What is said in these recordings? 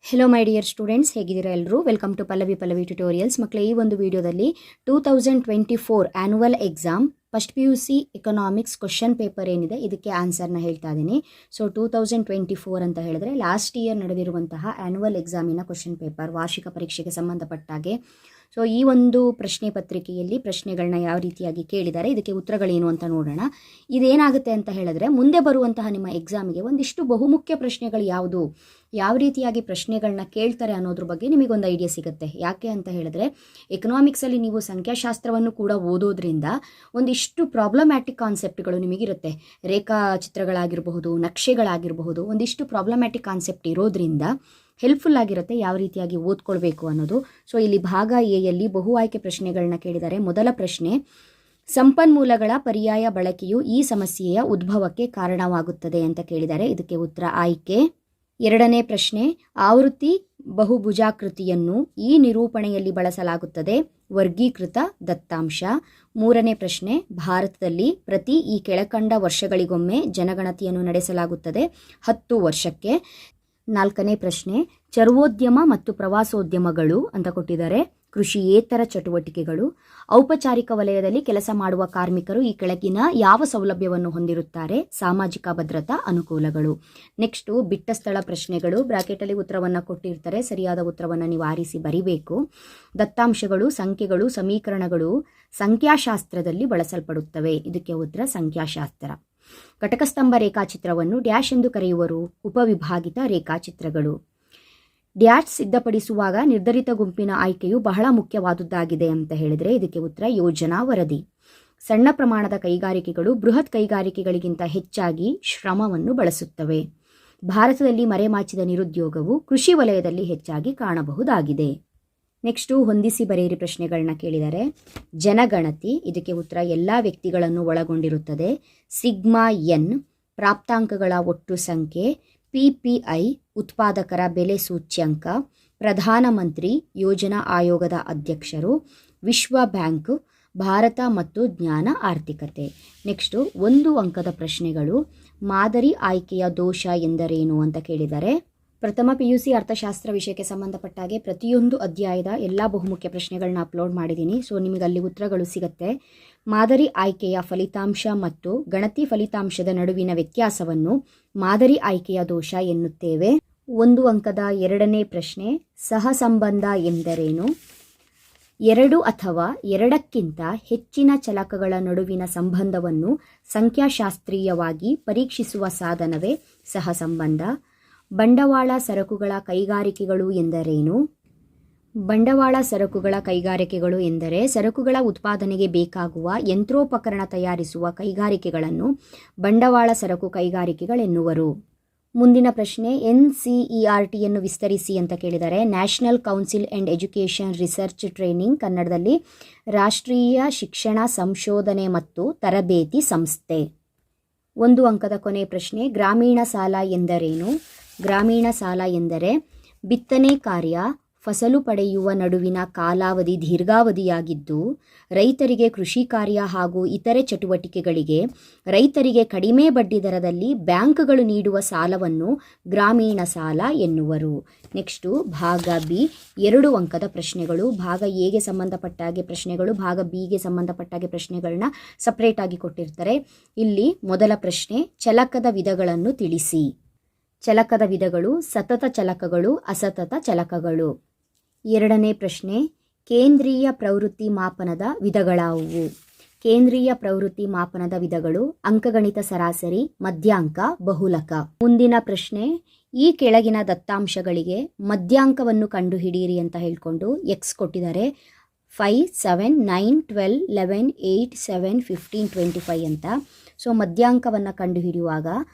Hello my dear students, ಹೇಗಿದ್ದೀರಾ ಎಲ್ಲರೂ? Welcome to Pallavi tutorials. ಮಕ್ಕಳೇ, ಈ ಒಂದು ವಿಡಿಯೋದಲ್ಲಿ 2024 annual exam first PUC economics question paper ಏನಿದೆ ಇದಕ್ಕೆ ಆನ್ಸರ್ನ ಹೇಳ್ತಾ ಇದ್ದೀನಿ. ಸೊ 2024 ಅಂತ ಹೇಳಿದ್ರೆ ಲಾಸ್ಟ್ ಇಯರ್ ನಡೆದಿರುವಂತಹ ಆ್ಯನುವಲ್ ಎಕ್ಸಾಮಿನ ಕ್ವಶನ್ ಪೇಪರ್, ವಾರ್ಷಿಕ ಪರೀಕ್ಷೆಗೆ ಸಂಬಂಧಪಟ್ಟಾಗೆ. ಸೊ ಈ ಒಂದು ಪ್ರಶ್ನೆ ಪತ್ರಿಕೆಯಲ್ಲಿ ಪ್ರಶ್ನೆಗಳನ್ನ ಯಾವ ರೀತಿಯಾಗಿ ಕೇಳಿದ್ದಾರೆ, ಇದಕ್ಕೆ ಉತ್ತರಗಳೇನು ಅಂತ ನೋಡೋಣ. ಇದೇನಾಗುತ್ತೆ ಅಂತ ಹೇಳಿದ್ರೆ, ಮುಂದೆ ಬರುವಂತಹ ನಿಮ್ಮ ಎಕ್ಸಾಮಿಗೆ ಒಂದಿಷ್ಟು ಬಹುಮುಖ್ಯ ಪ್ರಶ್ನೆಗಳು ಯಾವುದು, ಯಾವ ರೀತಿಯಾಗಿ ಪ್ರಶ್ನೆಗಳನ್ನ ಕೇಳ್ತಾರೆ ಅನ್ನೋದ್ರ ಬಗ್ಗೆ ನಿಮಗೊಂದು ಐಡಿಯಾ ಸಿಗುತ್ತೆ. ಯಾಕೆ ಅಂತ ಹೇಳಿದ್ರೆ, ಎಕನಾಮಿಕ್ಸಲ್ಲಿ ನೀವು ಸಂಖ್ಯಾಶಾಸ್ತ್ರವನ್ನು ಕೂಡ ಓದೋದ್ರಿಂದ ಒಂದಿಷ್ಟು ಪ್ರಾಬ್ಲಮ್ಯಾಟಿಕ್ ಕಾನ್ಸೆಪ್ಟ್ಗಳು ನಿಮಗಿರುತ್ತೆ. ರೇಖಾಚಿತ್ರಗಳಾಗಿರಬಹುದು, ನಕ್ಷೆಗಳಾಗಿರಬಹುದು, ಒಂದಿಷ್ಟು ಪ್ರಾಬ್ಲಮ್ಯಾಟಿಕ್ ಕಾನ್ಸೆಪ್ಟ್ ಇರೋದ್ರಿಂದ ಹೆಲ್ಪ್ಫುಲ್ ಆಗಿರುತ್ತೆ ಯಾವ ರೀತಿಯಾಗಿ ಓದ್ಕೊಳ್ಬೇಕು ಅನ್ನೋದು. ಸೊ ಇಲ್ಲಿ ಭಾಗ ಎಯಲ್ಲಿ ಬಹು ಆಯ್ಕೆ ಪ್ರಶ್ನೆಗಳನ್ನ ಕೇಳಿದ್ದಾರೆ. ಮೊದಲ ಪ್ರಶ್ನೆ, ಸಂಪನ್ಮೂಲಗಳ ಪರ್ಯಾಯ ಬಳಕೆಯು ಈ ಸಮಸ್ಯೆಯ ಉದ್ಭವಕ್ಕೆ ಕಾರಣವಾಗುತ್ತದೆ ಅಂತ ಕೇಳಿದ್ದಾರೆ. ಇದಕ್ಕೆ ಉತ್ತರ ಆಯ್ಕೆ. ಎರಡನೇ ಪ್ರಶ್ನೆ, ಆವೃತ್ತಿ ಬಹುಭುಜಾಕೃತಿಯನ್ನು ಈ ನಿರೂಪಣೆಯಲ್ಲಿ ಬಳಸಲಾಗುತ್ತದೆ, ವರ್ಗೀಕೃತ ದತ್ತಾಂಶ. ಮೂರನೇ ಪ್ರಶ್ನೆ, ಭಾರತದಲ್ಲಿ ಪ್ರತಿ ಈ ಕೆಳಕಂಡ ವರ್ಷಗಳಿಗೊಮ್ಮೆ ಜನಗಣತಿಯನ್ನು ನಡೆಸಲಾಗುತ್ತದೆ, 10 ವರ್ಷಕ್ಕೆ. ನಾಲ್ಕನೇ ಪ್ರಶ್ನೆ, ಚರ್ವೋದ್ಯಮ ಮತ್ತು ಪ್ರವಾಸೋದ್ಯಮಗಳು ಅಂತ ಕೊಟ್ಟಿದ್ದಾರೆ, ಕೃಷಿಯೇತರ ಚಟುವಟಿಕೆಗಳು. ಔಪಚಾರಿಕ ವಲಯದಲ್ಲಿ ಕೆಲಸ ಮಾಡುವ ಕಾರ್ಮಿಕರು ಈ ಕೆಳಗಿನ ಯಾವ ಸೌಲಭ್ಯವನ್ನು ಹೊಂದಿರುತ್ತಾರೆ, ಸಾಮಾಜಿಕ ಭದ್ರತಾ ಅನುಕೂಲಗಳು. ನೆಕ್ಸ್ಟು ಬಿಟ್ಟ ಸ್ಥಳ ಪ್ರಶ್ನೆಗಳು, ಬ್ರಾಕೆಟಲ್ಲಿ ಉತ್ತರವನ್ನು ಕೊಟ್ಟಿರ್ತಾರೆ, ಸರಿಯಾದ ಉತ್ತರವನ್ನು ನೀವು ಆರಿಸಿ ಬರಿಬೇಕು. ದತ್ತಾಂಶಗಳು, ಸಂಖ್ಯೆಗಳು, ಸಮೀಕರಣಗಳು ಸಂಖ್ಯಾಶಾಸ್ತ್ರದಲ್ಲಿ ಬಳಸಲ್ಪಡುತ್ತವೆ. ಇದಕ್ಕೆ ಉತ್ತರ ಸಂಖ್ಯಾಶಾಸ್ತ್ರ. ಘಟಕಸ್ತಂಭ ರೇಖಾಚಿತ್ರವನ್ನು ಡ್ಯಾಶ್ ಎಂದು ಕರೆಯುವರು, ಉಪವಿಭಾಗಿತ ರೇಖಾಚಿತ್ರಗಳು. ಡ್ಯಾಶ್ ಸಿದ್ಧಪಡಿಸುವಾಗ ನಿರ್ಧರಿತ ಗುಂಪಿನ ಆಯ್ಕೆಯು ಬಹಳ ಮುಖ್ಯವಾದುದಾಗಿದೆ ಅಂತ ಹೇಳಿದರೆ ಇದಕ್ಕೆ ಉತ್ತರ ಯೋಜನಾ ವರದಿ. ಸಣ್ಣ ಪ್ರಮಾಣದ ಕೈಗಾರಿಕೆಗಳು ಬೃಹತ್ ಕೈಗಾರಿಕೆಗಳಿಗಿಂತ ಹೆಚ್ಚಾಗಿ ಶ್ರಮವನ್ನು ಬಳಸುತ್ತವೆ. ಭಾರತದಲ್ಲಿ ಮರೆಮಾಚಿದ ನಿರುದ್ಯೋಗವು ಕೃಷಿ ವಲಯದಲ್ಲಿ ಹೆಚ್ಚಾಗಿ ಕಾಣಬಹುದಾಗಿದೆ. ನೆಕ್ಸ್ಟು ಹೊಂದಿಸಿ ಬರೆಯಿರಿ ಪ್ರಶ್ನೆಗಳನ್ನ ಕೇಳಿದರೆ, ಜನಗಣತಿ, ಇದಕ್ಕೆ ಉತ್ತರ ಎಲ್ಲ ವ್ಯಕ್ತಿಗಳನ್ನು ಒಳಗೊಂಡಿರುತ್ತದೆ. ಸಿಗ್ಮಾ ಎನ್, ಪ್ರಾಪ್ತಾಂಕಗಳ ಒಟ್ಟು ಸಂಖ್ಯೆ. PPI, ಉತ್ಪಾದಕರ ಬೆಲೆ ಸೂಚ್ಯಂಕ. ಪ್ರಧಾನಮಂತ್ರಿ ಯೋಜನಾ ಆಯೋಗದ ಅಧ್ಯಕ್ಷರು. ವಿಶ್ವ ಬ್ಯಾಂಕ್, ಭಾರತ ಮತ್ತು ಜ್ಞಾನ ಆರ್ಥಿಕತೆ. ನೆಕ್ಸ್ಟು 1 ಅಂಕದ ಪ್ರಶ್ನೆಗಳು. ಮಾದರಿ ಆಯ್ಕೆಯ ದೋಷ ಎಂದರೇನು ಅಂತ ಕೇಳಿದ್ದಾರೆ. ಪ್ರಥಮ PUC ಅರ್ಥಶಾಸ್ತ್ರ ವಿಷಯಕ್ಕೆ ಸಂಬಂಧಪಟ್ಟಾಗೆ ಪ್ರತಿಯೊಂದು ಅಧ್ಯಾಯದ ಎಲ್ಲ ಬಹುಮುಖ್ಯ ಪ್ರಶ್ನೆಗಳನ್ನ ಅಪ್ಲೋಡ್ ಮಾಡಿದ್ದೀನಿ. ಸೊ ನಿಮಗೆ ಅಲ್ಲಿ ಉತ್ತರಗಳು ಸಿಗುತ್ತೆ. ಮಾದರಿ ಆಯ್ಕೆಯ ಫಲಿತಾಂಶ ಮತ್ತು ಗಣತಿ ಫಲಿತಾಂಶದ ನಡುವಿನ ವ್ಯತ್ಯಾಸವನ್ನು ಮಾದರಿ ಆಯ್ಕೆಯ ದೋಷ ಎನ್ನುತ್ತೇವೆ. 1 ಅಂಕದ ಎರಡನೇ ಪ್ರಶ್ನೆ, ಸಹಸಂಬಂಧ ಎಂದರೇನು? 2 ಅಥವಾ 2ಕ್ಕಿಂತ ಹೆಚ್ಚಿನ ಚಲಕಗಳ ನಡುವಿನ ಸಂಬಂಧವನ್ನು ಸಂಖ್ಯಾಶಾಸ್ತ್ರೀಯವಾಗಿ ಪರೀಕ್ಷಿಸುವ ಸಾಧನವೇ ಸಹಸಂಬಂಧ. ಬಂಡವಾಳ ಸರಕುಗಳ ಕೈಗಾರಿಕೆಗಳು ಎಂದರೇನು? ಬಂಡವಾಳ ಸರಕುಗಳ ಕೈಗಾರಿಕೆಗಳು ಎಂದರೆ ಸರಕುಗಳ ಉತ್ಪಾದನೆಗೆ ಬೇಕಾಗುವ ಯಂತ್ರೋಪಕರಣ ತಯಾರಿಸುವ ಕೈಗಾರಿಕೆಗಳನ್ನು ಬಂಡವಾಳ ಸರಕು ಕೈಗಾರಿಕೆಗಳೆನ್ನುವರು. ಮುಂದಿನ ಪ್ರಶ್ನೆ, NCERTಯನ್ನು ವಿಸ್ತರಿಸಿ ಅಂತ ಕೇಳಿದರೆ, national council and education research training, ಕನ್ನಡದಲ್ಲಿ ರಾಷ್ಟ್ರೀಯ ಶಿಕ್ಷಣ ಸಂಶೋಧನೆ ಮತ್ತು ತರಬೇತಿ ಸಂಸ್ಥೆ. 1 ಅಂಕದ ಕೊನೆ ಪ್ರಶ್ನೆ, ಗ್ರಾಮೀಣ ಸಾಲ ಎಂದರೇನು? ಗ್ರಾಮೀಣ ಸಾಲ ಎಂದರೆ ಬಿತ್ತನೆ ಕಾರ್ಯ, ಫಸಲು ಪಡೆಯುವ ನಡುವಿನ ಕಾಲಾವಧಿ ದೀರ್ಘಾವಧಿಯಾಗಿದ್ದು ರೈತರಿಗೆ ಕೃಷಿ ಕಾರ್ಯ ಹಾಗೂ ಇತರೆ ಚಟುವಟಿಕೆಗಳಿಗೆ ರೈತರಿಗೆ ಕಡಿಮೆ ಬಡ್ಡಿ ದರದಲ್ಲಿ ಬ್ಯಾಂಕ್ಗಳು ನೀಡುವ ಸಾಲವನ್ನು ಗ್ರಾಮೀಣ ಸಾಲ ಎನ್ನುವರು. ನೆಕ್ಸ್ಟು ಭಾಗ ಬಿ, 2 ಅಂಕದ ಪ್ರಶ್ನೆಗಳು. ಭಾಗ ಎಗೆ ಸಂಬಂಧಪಟ್ಟಾಗೆ ಪ್ರಶ್ನೆಗಳು, ಭಾಗ ಬಿಗೆ ಸಂಬಂಧಪಟ್ಟಾಗೆ ಪ್ರಶ್ನೆಗಳನ್ನ ಸಪ್ರೇಟಾಗಿ ಕೊಟ್ಟಿರ್ತಾರೆ. ಇಲ್ಲಿ ಮೊದಲ ಪ್ರಶ್ನೆ, ಚಲಕದ ವಿಧಗಳನ್ನು ತಿಳಿಸಿ. ಚಲಕದ ವಿಧಗಳು ಸತತ ಚಲಕಗಳು, ಅಸತತ ಚಲಕಗಳು. ಎರಡನೇ ಪ್ರಶ್ನೆ, ಕೇಂದ್ರೀಯ ಪ್ರವೃತ್ತಿ ಮಾಪನದ ವಿಧಗಳಾವುವು? ಕೇಂದ್ರೀಯ ಪ್ರವೃತ್ತಿ ಮಾಪನದ ವಿಧಗಳು ಅಂಕಗಣಿತ ಸರಾಸರಿ, ಮಧ್ಯಾಂಕ, ಬಹುಲಕ. ಮುಂದಿನ ಪ್ರಶ್ನೆ, ಈ ಕೆಳಗಿನ ದತ್ತಾಂಶಗಳಿಗೆ ಮಧ್ಯಾಂಕವನ್ನು ಕಂಡುಹಿಡಿಯಿರಿ ಅಂತ ಹೇಳ್ಕೊಂಡು ಎಕ್ಸ್ ಕೊಟ್ಟಿದ್ದಾರೆ. 5, 7, 9, 12, 11, 8, 7, 15, 25 ಅಂತ. ಸೊ ಮಧ್ಯಾಂಕವನ್ನು ಕಂಡುಹಿಡಿಯುವಾಗ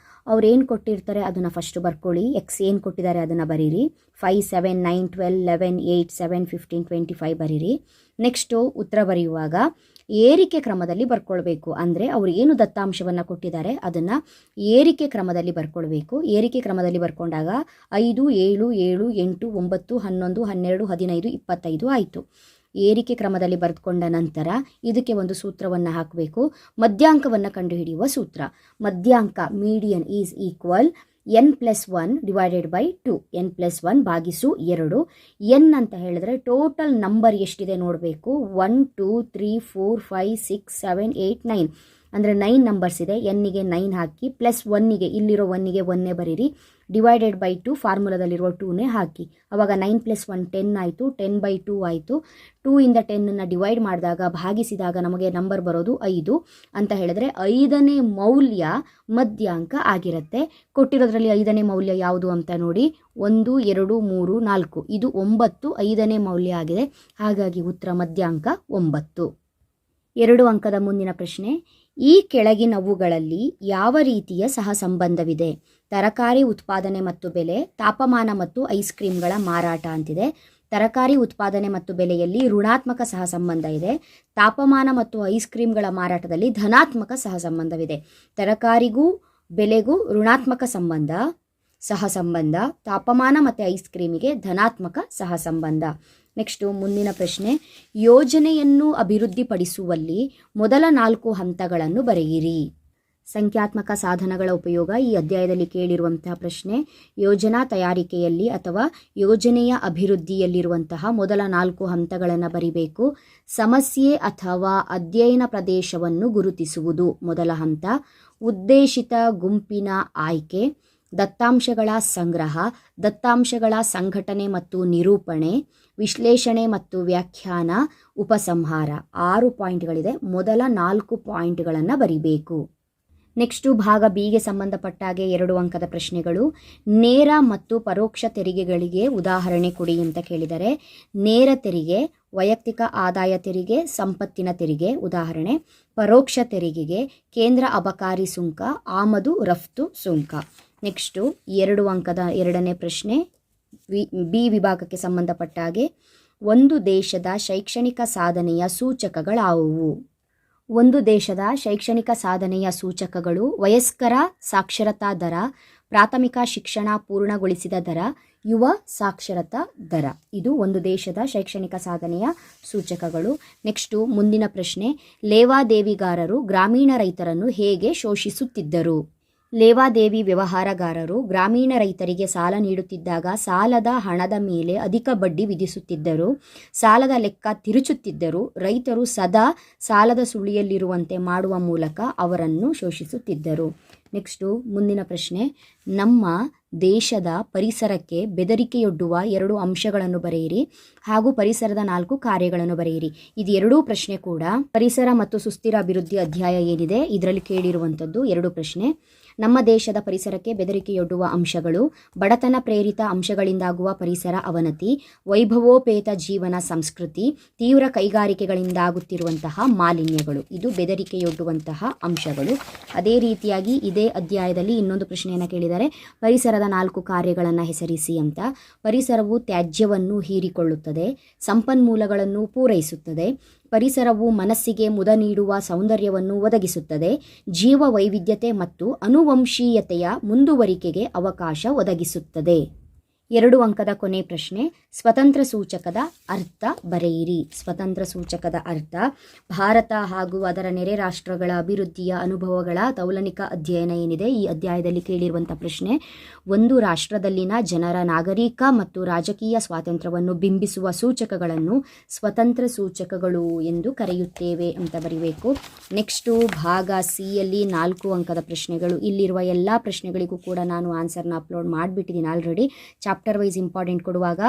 ಅವ್ರು ಏನು ಕೊಟ್ಟಿರ್ತಾರೆ ಅದನ್ನು ಫಸ್ಟ್ ಬರ್ಕೊಳ್ಳಿ. ಎಕ್ಸ್ ಏನು ಕೊಟ್ಟಿದ್ದಾರೆ ಅದನ್ನು ಬರೀರಿ. 5, 7, 9, 12, 11, 8, 7, 15, 25 ಬರೀರಿ. ನೆಕ್ಸ್ಟು ಉತ್ತರ ಬರೆಯುವಾಗ ಏರಿಕೆ ಕ್ರಮದಲ್ಲಿ ಬರ್ಕೊಳ್ಬೇಕು. ಅಂದರೆ ಅವ್ರು ಏನು ದತ್ತಾಂಶವನ್ನು ಕೊಟ್ಟಿದ್ದಾರೆ ಅದನ್ನು ಏರಿಕೆ ಕ್ರಮದಲ್ಲಿ ಬರ್ಕೊಳ್ಬೇಕು. ಏರಿಕೆ ಕ್ರಮದಲ್ಲಿ ಬರ್ಕೊಂಡಾಗ 5, 7, 7, 8, 9, 11, 12, 15, 25 ಆಯಿತು. ಏರಿಕೆ ಕ್ರಮದಲ್ಲಿ ಬರೆದುಕೊಂಡ ನಂತರ ಇದಕ್ಕೆ ಒಂದು ಸೂತ್ರವನ್ನು ಹಾಕಬೇಕು. ಮಧ್ಯಾಂಕವನ್ನು ಕಂಡುಹಿಡಿಯುವ ಸೂತ್ರ. ಮಧ್ಯಾಂಕ, median is equal n+1 divided by 2, n+1 ಭಾಗಿಸು 2. n ಅಂತ ಹೇಳಿದ್ರೆ ಟೋಟಲ್ ನಂಬರ್ ಎಷ್ಟಿದೆ ನೋಡಬೇಕು. 1 2 3 4 5 6 7 8 9 ಅಂದರೆ 9 ನಂಬರ್ಸ್ ಇದೆ. ಎನ್ನಿಗೆ 9 ಹಾಕಿ ಪ್ಲಸ್ 1ಗೆ ಇಲ್ಲಿರೋ 1ಗೆ 1 ಬರೀರಿ, ಡಿವೈಡೆಡ್ ಬೈ 2 ಫಾರ್ಮುಲಾದಲ್ಲಿರುವ 2ನೇ ಹಾಕಿ. ಅವಾಗ 9 + 1 10 ಆಯಿತು, 10/2 ಆಯಿತು. 2 ಇಂದ 10 ಡಿವೈಡ್ ಮಾಡಿದಾಗ ಭಾಗಿಸಿದಾಗ ನಮಗೆ ನಂಬರ್ ಬರೋದು 5 ಅಂತ ಹೇಳಿದ್ರೆ 5ನೇ ಮೌಲ್ಯ ಮಧ್ಯಾಂಕ ಆಗಿರುತ್ತೆ. ಕೊಟ್ಟಿರೋದ್ರಲ್ಲಿ 5ನೇ ಮೌಲ್ಯ ಯಾವುದು ಅಂತ ನೋಡಿ. 1 2 3 4 ಇದು 9 5ನೇ ಮೌಲ್ಯ ಆಗಿದೆ. ಹಾಗಾಗಿ ಉತ್ತರ ಮಧ್ಯಾಂಕ 9. 2 ಅಂಕದ ಮುಂದಿನ ಪ್ರಶ್ನೆ. ಈ ಕೆಳಗಿನವುಗಳಲ್ಲಿ ಯಾವ ರೀತಿಯ ಸಹಸಂಬಂಧವಿದೆ? ತರಕಾರಿ ಉತ್ಪಾದನೆ ಮತ್ತು ಬೆಲೆ, ತಾಪಮಾನ ಮತ್ತು ಐಸ್ ಕ್ರೀಮ್ಗಳ ಮಾರಾಟ ಅಂತಿದೆ. ತರಕಾರಿ ಉತ್ಪಾದನೆ ಮತ್ತು ಬೆಲೆಯಲ್ಲಿ ಋಣಾತ್ಮಕ ಸಹಸಂಬಂಧ ಇದೆ. ತಾಪಮಾನ ಮತ್ತು ಐಸ್ ಕ್ರೀಮ್ಗಳ ಮಾರಾಟದಲ್ಲಿ ಧನಾತ್ಮಕ ಸಹಸಂಬಂಧವಿದೆ. ತರಕಾರಿಗೂ ಬೆಲೆಗೂ ಋಣಾತ್ಮಕ ಸಹಸಂಬಂಧ, ತಾಪಮಾನ ಮತ್ತು ಐಸ್ ಕ್ರೀಮಿಗೆ ಧನಾತ್ಮಕ ಸಹಸಂಬಂಧ. ನೆಕ್ಸ್ಟು ಮುಂದಿನ ಪ್ರಶ್ನೆ. ಯೋಜನೆಯನ್ನು ಅಭಿವೃದ್ಧಿಪಡಿಸುವಲ್ಲಿ ಮೊದಲ 4 ಹಂತಗಳನ್ನು ಬರೆಯಿರಿ. ಸಂಖ್ಯಾತ್ಮಕ ಸಾಧನಗಳ ಉಪಯೋಗ ಈ ಅಧ್ಯಾಯದಲ್ಲಿ ಕೇಳಿರುವಂತಹ ಪ್ರಶ್ನೆ. ಯೋಜನಾ ತಯಾರಿಕೆಯಲ್ಲಿ ಅಥವಾ ಯೋಜನೆಯ ಅಭಿವೃದ್ಧಿಯಲ್ಲಿರುವಂತಹ ಮೊದಲ 4 ಹಂತಗಳನ್ನು ಬರಿಬೇಕು. ಸಮಸ್ಯೆ ಅಥವಾ ಅಧ್ಯಯನ ಪ್ರದೇಶವನ್ನು ಗುರುತಿಸುವುದು ಮೊದಲ ಹಂತ. ಉದ್ದೇಶಿತ ಗುಂಪಿನ ಆಯ್ಕೆ, ದತ್ತಾಂಶಗಳ ಸಂಗ್ರಹ, ದತ್ತಾಂಶಗಳ ಸಂಘಟನೆ ಮತ್ತು ನಿರೂಪಣೆ, ವಿಶ್ಲೇಷಣೆ ಮತ್ತು ವ್ಯಾಖ್ಯಾನ, ಉಪಸಂಹಾರ. 6 ಪಾಯಿಂಟ್ಗಳಿದೆ. ಮೊದಲ 4 ಪಾಯಿಂಟ್ಗಳನ್ನು ಬರಿಬೇಕು. ನೆಕ್ಸ್ಟು ಭಾಗ ಬಿಗೆ ಸಂಬಂಧಪಟ್ಟಾಗೆ 2 ಅಂಕದ ಪ್ರಶ್ನೆಗಳು. ನೇರ ಮತ್ತು ಪರೋಕ್ಷ ತೆರಿಗೆಗಳಿಗೆ ಉದಾಹರಣೆ ಕೊಡಿ ಅಂತ ಕೇಳಿದರೆ, ನೇರ ತೆರಿಗೆ, ವೈಯಕ್ತಿಕ ಆದಾಯ ತೆರಿಗೆ, ಸಂಪತ್ತಿನ ತೆರಿಗೆ ಉದಾಹರಣೆ. ಪರೋಕ್ಷ ತೆರಿಗೆಗೆ ಕೇಂದ್ರ ಅಬಕಾರಿ ಸುಂಕ, ಆಮದು ರಫ್ತು ಸುಂಕ. ನೆಕ್ಸ್ಟು 2 ಅಂಕದ 2ನೇ ಪ್ರಶ್ನೆ ಬಿ ವಿಭಾಗಕ್ಕೆ ಸಂಬಂಧಪಟ್ಟಾಗೆ. ಒಂದು ದೇಶದ ಶೈಕ್ಷಣಿಕ ಸಾಧನೆಯ ಸೂಚಕಗಳಾವುವು? ಒಂದು ದೇಶದ ಶೈಕ್ಷಣಿಕ ಸಾಧನೆಯ ಸೂಚಕಗಳು ವಯಸ್ಕರ ಸಾಕ್ಷರತಾ ದರ, ಪ್ರಾಥಮಿಕ ಶಿಕ್ಷಣ ಪೂರ್ಣಗೊಳಿಸಿದ ದರ, ಯುವ ಸಾಕ್ಷರತಾ ದರ. ಇದು ಒಂದು ದೇಶದ ಶೈಕ್ಷಣಿಕ ಸಾಧನೆಯ ಸೂಚಕಗಳು. ನೆಕ್ಸ್ಟು ಮುಂದಿನ ಪ್ರಶ್ನೆ. ಲೇವಾದೇವಿಗಾರರು ಗ್ರಾಮೀಣ ರೈತರನ್ನು ಹೇಗೆ ಶೋಷಿಸುತ್ತಿದ್ದರು? ಲೇವಾದೇವಿ ವ್ಯವಹಾರಗಾರರು ಗ್ರಾಮೀಣ ರೈತರಿಗೆ ಸಾಲ ನೀಡುತ್ತಿದ್ದಾಗ ಸಾಲದ ಹಣದ ಮೇಲೆ ಅಧಿಕ ಬಡ್ಡಿ ವಿಧಿಸುತ್ತಿದ್ದರು, ಸಾಲದ ಲೆಕ್ಕ ತಿರುಚುತ್ತಿದ್ದರು. ರೈತರು ಸದಾ ಸಾಲದ ಸುಳಿಯಲ್ಲಿರುವಂತೆ ಮಾಡುವ ಮೂಲಕ ಅವರನ್ನು ಶೋಷಿಸುತ್ತಿದ್ದರು. ನೆಕ್ಸ್ಟು ಮುಂದಿನ ಪ್ರಶ್ನೆ. ನಮ್ಮ ದೇಶದ ಪರಿಸರಕ್ಕೆ ಬೆದರಿಕೆಯೊಡ್ಡುವ 2 ಅಂಶಗಳನ್ನು ಬರೆಯಿರಿ ಹಾಗೂ ಪರಿಸರದ 4 ಕಾರ್ಯಗಳನ್ನು ಬರೆಯಿರಿ. ಇದು 2 ಪ್ರಶ್ನೆ ಕೂಡ ಪರಿಸರ ಮತ್ತು ಸುಸ್ಥಿರ ಅಭಿವೃದ್ಧಿ ಅಧ್ಯಾಯ ಏನಿದೆ ಇದರಲ್ಲಿ ಕೇಳಿರುವಂಥದ್ದು 2 ಪ್ರಶ್ನೆ. ನಮ್ಮ ದೇಶದ ಪರಿಸರಕ್ಕೆ ಬೆದರಿಕೆಯೊಡ್ಡುವ ಅಂಶಗಳು: ಬಡತನ ಪ್ರೇರಿತ ಅಂಶಗಳಿಂದಾಗುವ ಪರಿಸರ ಅವನತಿ, ವೈಭವೋಪೇತ ಜೀವನ ಸಂಸ್ಕೃತಿ, ತೀವ್ರ ಕೈಗಾರಿಕೆಗಳಿಂದಾಗುತ್ತಿರುವಂತಹ ಮಾಲಿನ್ಯಗಳು. ಇದು ಬೆದರಿಕೆಯೊಡ್ಡುವಂತಹ ಅಂಶಗಳು. ಅದೇ ರೀತಿಯಾಗಿ ಇದೇ ಅಧ್ಯಾಯದಲ್ಲಿ ಇನ್ನೊಂದು ಪ್ರಶ್ನೆಯನ್ನು ಕೇಳಿದರೆ, ಪರಿಸರದ 4 ಕಾರ್ಯಗಳನ್ನು ಹೆಸರಿಸಿ ಅಂತ. ಪರಿಸರವು ತ್ಯಾಜ್ಯವನ್ನು ಹೀರಿಕೊಳ್ಳುತ್ತದೆ, ಸಂಪನ್ಮೂಲಗಳನ್ನು ಪೂರೈಸುತ್ತದೆ, ಪರಿಸರವು ಮನಸ್ಸಿಗೆ ಮುದ ನೀಡುವ ಸೌಂದರ್ಯವನ್ನು ಒದಗಿಸುತ್ತದೆ, ಜೀವ ವೈವಿಧ್ಯತೆ ಮತ್ತು ಅನುವಂಶೀಯತೆಯ ಮುಂದುವರಿಕೆಗೆ ಅವಕಾಶ ಒದಗಿಸುತ್ತದೆ. 2 ಅಂಕದ ಕೊನೆ ಪ್ರಶ್ನೆ. ಸ್ವತಂತ್ರ ಸೂಚಕದ ಅರ್ಥ ಬರೆಯಿರಿ. ಸ್ವತಂತ್ರ ಸೂಚಕದ ಅರ್ಥ: ಭಾರತ ಹಾಗೂ ಅದರ ನೆರೆ ರಾಷ್ಟ್ರಗಳ ಅಭಿವೃದ್ಧಿಯ ಅನುಭವಗಳ ತೌಲನಿಕ ಅಧ್ಯಯನ ಏನಿದೆ ಈ ಅಧ್ಯಾಯದಲ್ಲಿ ಕೇಳಿರುವಂಥ ಪ್ರಶ್ನೆ. ಒಂದು ರಾಷ್ಟ್ರದಲ್ಲಿನ ಜನರ ನಾಗರಿಕ ಮತ್ತು ರಾಜಕೀಯ ಸ್ವಾತಂತ್ರ್ಯವನ್ನು ಬಿಂಬಿಸುವ ಸೂಚಕಗಳನ್ನು ಸ್ವತಂತ್ರ ಸೂಚಕಗಳು ಎಂದು ಕರೆಯುತ್ತೇವೆ ಅಂತ ಬರೀಬೇಕು. ನೆಕ್ಸ್ಟು ಭಾಗ ಸಿಯಲ್ಲಿ 4 ಅಂಕದ ಪ್ರಶ್ನೆಗಳು. ಇಲ್ಲಿರುವ ಎಲ್ಲ ಪ್ರಶ್ನೆಗಳಿಗೂ ಕೂಡ ನಾನು ಆನ್ಸರ್ನ ಅಪ್ಲೋಡ್ ಮಾಡಿಬಿಟ್ಟಿದ್ದೀನಿ ಆಲ್ರೆಡಿ. ಚಾಪ್ಟರ್ ವೈಸ್ ಇಂಪಾರ್ಟೆಂಟ್ ಕೊಡುವಾಗ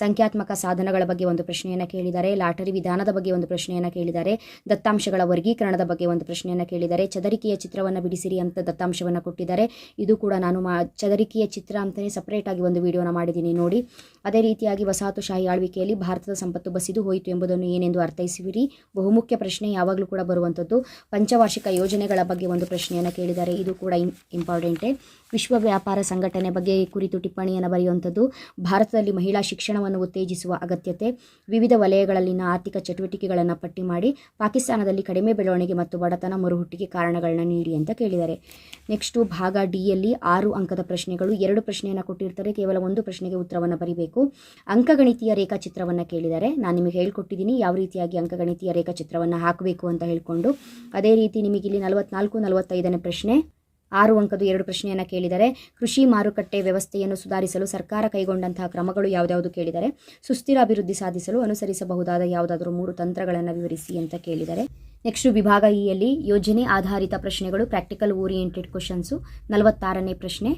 ಸಂಖ್ಯಾತ್ಮಕ ಸಾಧನಗಳ ಬಗ್ಗೆ ಒಂದು ಪ್ರಶ್ನೆಯನ್ನು ಕೇಳಿದ್ದಾರೆ, ಲಾಟರಿ ವಿಧಾನದ ಬಗ್ಗೆ ಒಂದು ಪ್ರಶ್ನೆಯನ್ನು ಕೇಳಿದ್ದಾರೆ, ದತ್ತಾಂಶಗಳ ವರ್ಗೀಕರಣದ ಬಗ್ಗೆ ಒಂದು ಪ್ರಶ್ನೆಯನ್ನು ಕೇಳಿದ್ದಾರೆ, ಚದರಿಕೆಯ ಚಿತ್ರವನ್ನು ಬಿಡಿಸಿರಿ ಅಂತ ದತ್ತಾಂಶವನ್ನು ಕೊಟ್ಟಿದ್ದಾರೆ. ಇದು ಕೂಡ ನಾನು ಚದರಿಕೆಯ ಚಿತ್ರ ಅಂತಲೇ ಸಪ್ರೇಟಾಗಿ ಒಂದು ವಿಡಿಯೋನ ಮಾಡಿದ್ದೀನಿ ನೋಡಿ. ಅದೇ ರೀತಿಯಾಗಿ ವಸಾಹತುಶಾಹಿ ಆಳ್ವಿಕೆಯಲ್ಲಿ ಭಾರತದ ಸಂಪತ್ತು ಬಸಿದು ಹೋಯಿತು ಎಂಬುದನ್ನು ಏನೆಂದು ಅರ್ಥೈಸುವಿರಿ? ಬಹುಮುಖ್ಯ ಪ್ರಶ್ನೆ, ಯಾವಾಗಲೂ ಕೂಡ ಬರುವಂಥದ್ದು. ಪಂಚವಾರ್ಷಿಕ ಯೋಜನೆಗಳ ಬಗ್ಗೆ ಒಂದು ಪ್ರಶ್ನೆಯನ್ನು ಕೇಳಿದ್ದಾರೆ, ಇದು ಕೂಡ ಇಂಪಾರ್ಟೆಂಟೇ. ವಿಶ್ವ ವ್ಯಾಪಾರ ಸಂಘಟನೆ ಬಗ್ಗೆ ಕುರಿತು ಟಿಪ್ಪಣಿಯನ್ನು ಬರೆಯುವಂಥದ್ದು. ಭಾರತದಲ್ಲಿ ಮಹಿಳಾ ಶಿಕ್ಷಣವನ್ನು ಉತ್ತೇಜಿಸುವ ಅಗತ್ಯತೆ, ವಿವಿಧ ವಲಯಗಳಲ್ಲಿನ ಆರ್ಥಿಕ ಚಟುವಟಿಕೆಗಳನ್ನು ಪಟ್ಟಿ ಮಾಡಿ, ಪಾಕಿಸ್ತಾನದಲ್ಲಿ ಕಡಿಮೆ ಬೆಳವಣಿಗೆ ಮತ್ತು ಬಡತನ ಮರುಹುಟ್ಟಿಗೆ ಕಾರಣಗಳನ್ನ ನೀಡಿ ಅಂತ ಕೇಳಿದ್ದಾರೆ. ನೆಕ್ಸ್ಟು ಭಾಗ ಡಿಯಲ್ಲಿ 6 ಅಂಕದ ಪ್ರಶ್ನೆಗಳು. 2 ಪ್ರಶ್ನೆಯನ್ನು ಕೊಟ್ಟಿರ್ತಾರೆ, ಕೇವಲ 1 ಪ್ರಶ್ನೆಗೆ ಉತ್ತರವನ್ನು ಬರೀಬೇಕು. ಅಂಕಗಣಿತೀಯ ರೇಖಾಚಿತ್ರವನ್ನು ಕೇಳಿದ್ದಾರೆ. ನಾನು ನಿಮಗೆ ಹೇಳ್ಕೊಟ್ಟಿದ್ದೀನಿ ಯಾವ ರೀತಿಯಾಗಿ ಅಂಕಗಣಿತೀಯ ರೇಖಾಚಿತ್ರವನ್ನು ಹಾಕಬೇಕು ಅಂತ ಹೇಳ್ಕೊಂಡು. ಅದೇ ರೀತಿ ನಿಮಗೆ ಇಲ್ಲಿ 44, 45ನೇ ಪ್ರಶ್ನೆ 6 ಅಂಕದ 2 ಪ್ರಶ್ನೆಯನ್ನು ಕೇಳಿದರೆ. ಕೃಷಿ ಮಾರುಕಟ್ಟೆ ವ್ಯವಸ್ಥೆಯನ್ನು ಸುಧಾರಿಸಲು ಸರ್ಕಾರ ಕೈಗೊಂಡಂತಹ ಕ್ರಮಗಳು ಯಾವುದ್ಯಾವುದು ಕೇಳಿದರೆ. ಸುಸ್ಥಿರ ಅಭಿವೃದ್ಧಿ ಸಾಧಿಸಲು ಅನುಸರಿಸಬಹುದಾದ ಯಾವುದಾದರೂ 3 ತಂತ್ರಗಳನ್ನು ವಿವರಿಸಿ ಅಂತ ಕೇಳಿದರೆ. ನೆಕ್ಸ್ಟ್ ವಿಭಾಗ ಇಯಲ್ಲಿ ಯೋಜನೆ ಆಧಾರಿತ ಪ್ರಶ್ನೆಗಳು, ಪ್ರಾಕ್ಟಿಕಲ್ ಓರಿಯೆಂಟೆಡ್ ಕ್ವಶನ್ಸು. 46ನೇ ಪ್ರಶ್ನೆ,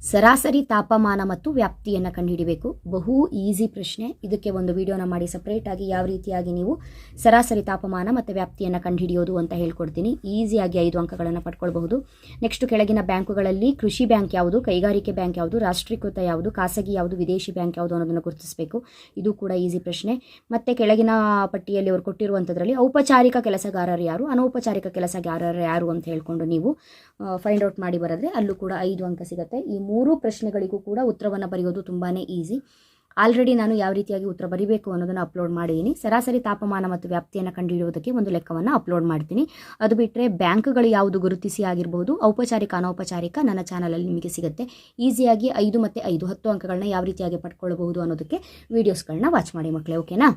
ಸರಾಸರಿ ತಾಪಮಾನ ಮತ್ತು ವ್ಯಾಪ್ತಿಯನ್ನು ಕಂಡುಹಿಡಿಬೇಕು. ಬಹು ಈಸಿ ಪ್ರಶ್ನೆ. ಇದಕ್ಕೆ ಒಂದು ವಿಡಿಯೋನ ಮಾಡಿ ಸಪ್ರೇಟಾಗಿ ಯಾವ ರೀತಿಯಾಗಿ ನೀವು ಸರಾಸರಿ ತಾಪಮಾನ ಮತ್ತು ವ್ಯಾಪ್ತಿಯನ್ನು ಕಂಡುಹಿಡಿಯೋದು ಅಂತ ಹೇಳ್ಕೊಡ್ತೀನಿ. ಈಸಿಯಾಗಿ 5 ಅಂಕಗಳನ್ನು ಪಡ್ಕೊಳ್ಬಹುದು. ನೆಕ್ಸ್ಟ್ ಕೆಳಗಿನ ಬ್ಯಾಂಕುಗಳಲ್ಲಿ ಕೃಷಿ ಬ್ಯಾಂಕ್ ಯಾವುದು, ಕೈಗಾರಿಕೆ ಬ್ಯಾಂಕ್ ಯಾವುದು, ರಾಷ್ಟ್ರೀಕೃತ ಯಾವುದು, ಖಾಸಗಿ ಯಾವುದು, ವಿದೇಶಿ ಬ್ಯಾಂಕ್ ಯಾವುದು ಅನ್ನೋದನ್ನು ಗುರುತಿಸಬೇಕು. ಇದು ಕೂಡ ಈಸಿ ಪ್ರಶ್ನೆ. ಮತ್ತು ಕೆಳಗಿನ ಪಟ್ಟಿಯಲ್ಲಿ ಅವರು ಕೊಟ್ಟಿರುವಂಥದ್ರಲ್ಲಿ ಔಪಚಾರಿಕ ಕೆಲಸಗಾರರು ಯಾರು, ಅನೌಪಚಾರಿಕ ಕೆಲಸಗಾರರು ಯಾರು ಅಂತ ಹೇಳ್ಕೊಂಡು ನೀವು ಫೈಂಡ್ ಔಟ್ ಮಾಡಿ ಬರೆದ್ರೆ ಅಲ್ಲೂ ಕೂಡ 5 ಅಂಕ ಸಿಗುತ್ತೆ. ಈ 3 ಪ್ರಶ್ನೆಗಳಿಗೂ ಕೂಡ ಉತ್ತರವನ್ನು ಬರೆಯೋದು ತುಂಬಾ ಈಸಿ. ಆಲ್ರೆಡಿ ನಾನು ಯಾವ ರೀತಿಯಾಗಿ ಉತ್ತರ ಬರೀಬೇಕು ಅನ್ನೋದನ್ನು ಅಪ್ಲೋಡ್ ಮಾಡಿದ್ದೀನಿ. ಸರಾಸರಿ ತಾಪಮಾನ ಮತ್ತು ವ್ಯಾಪ್ತಿಯನ್ನು ಕಂಡುಹಿಡಿಯೋದಕ್ಕೆ ಒಂದು ಲೆಕ್ಕವನ್ನು ಅಪ್ಲೋಡ್ ಮಾಡ್ತೀನಿ. ಅದು ಬಿಟ್ಟರೆ ಬ್ಯಾಂಕ್ಗಳು ಯಾವುದು ಗುರುತಿಸಿ ಆಗಿರ್ಬೋದು, ಔಪಚಾರಿಕ ಅನೌಪಚಾರಿಕ ನನ್ನ ಚಾನಲಲ್ಲಿ ನಿಮಗೆ ಸಿಗುತ್ತೆ. ಈಸಿಯಾಗಿ 5 ಮತ್ತು 5 10 ಅಂಕಗಳನ್ನ ಯಾವ ರೀತಿಯಾಗಿ ಪಡ್ಕೊಳ್ಬಹುದು ಅನ್ನೋದಕ್ಕೆ ವೀಡಿಯೋಸ್ಗಳನ್ನ ವಾಚ್ ಮಾಡಿ ಮಕ್ಕಳೇ, ಓಕೆನಾ?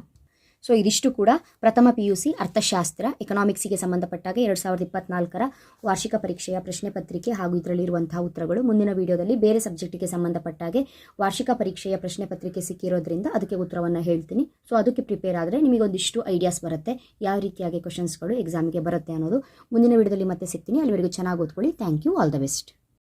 ಸೊ ಇದಿಷ್ಟು ಕೂಡ ಪ್ರಥಮ PUC ಅರ್ಥಶಾಸ್ತ್ರ ಎಕನಾಮಿಕ್ಸಿಗೆ ಸಂಬಂಧಪಟ್ಟಾಗ 2024ರ ವಾರ್ಷಿಕ ಪರೀಕ್ಷೆಯ ಪ್ರಶ್ನೆ ಪತ್ರಿಕೆ ಹಾಗೂ ಇದರಲ್ಲಿರುವಂತಹ ಉತ್ತರಗಳು. ಮುಂದಿನ ವಿಡಿಯೋದಲ್ಲಿ ಬೇರೆ ಸಬ್ಜೆಕ್ಟಿಗೆ ಸಂಬಂಧಪಟ್ಟಾಗೆ ವಾರ್ಷಿಕ ಪರೀಕ್ಷೆಯ ಪ್ರಶ್ನೆ ಪತ್ರಿಕೆ ಸಿಕ್ಕಿರೋದ್ರಿಂದ ಅದಕ್ಕೆ ಉತ್ತರವನ್ನು ಹೇಳ್ತೀನಿ. ಸೊ ಅದಕ್ಕೆ ಪ್ರಿಪೇರ್ ಆದರೆ ನಿಮಗೊಂದಿಷ್ಟು ಐಡಿಯಾಸ್ ಬರುತ್ತೆ, ಯಾವ ರೀತಿಯಾಗಿ ಕ್ವಶನ್ಸ್ಗಳು ಎಕ್ಸಾಮಿಗೆ ಬರುತ್ತೆ ಅನ್ನೋದು. ಮುಂದಿನ ವಿಡಿಯೋದಲ್ಲಿ ಮತ್ತೆ ಸಿಗ್ತೀನಿ. ಅಲ್ಲಿವರೆಗೂ ಚೆನ್ನಾಗಿ ಓದ್ಕೊಳ್ಳಿ. Thank you. All the best.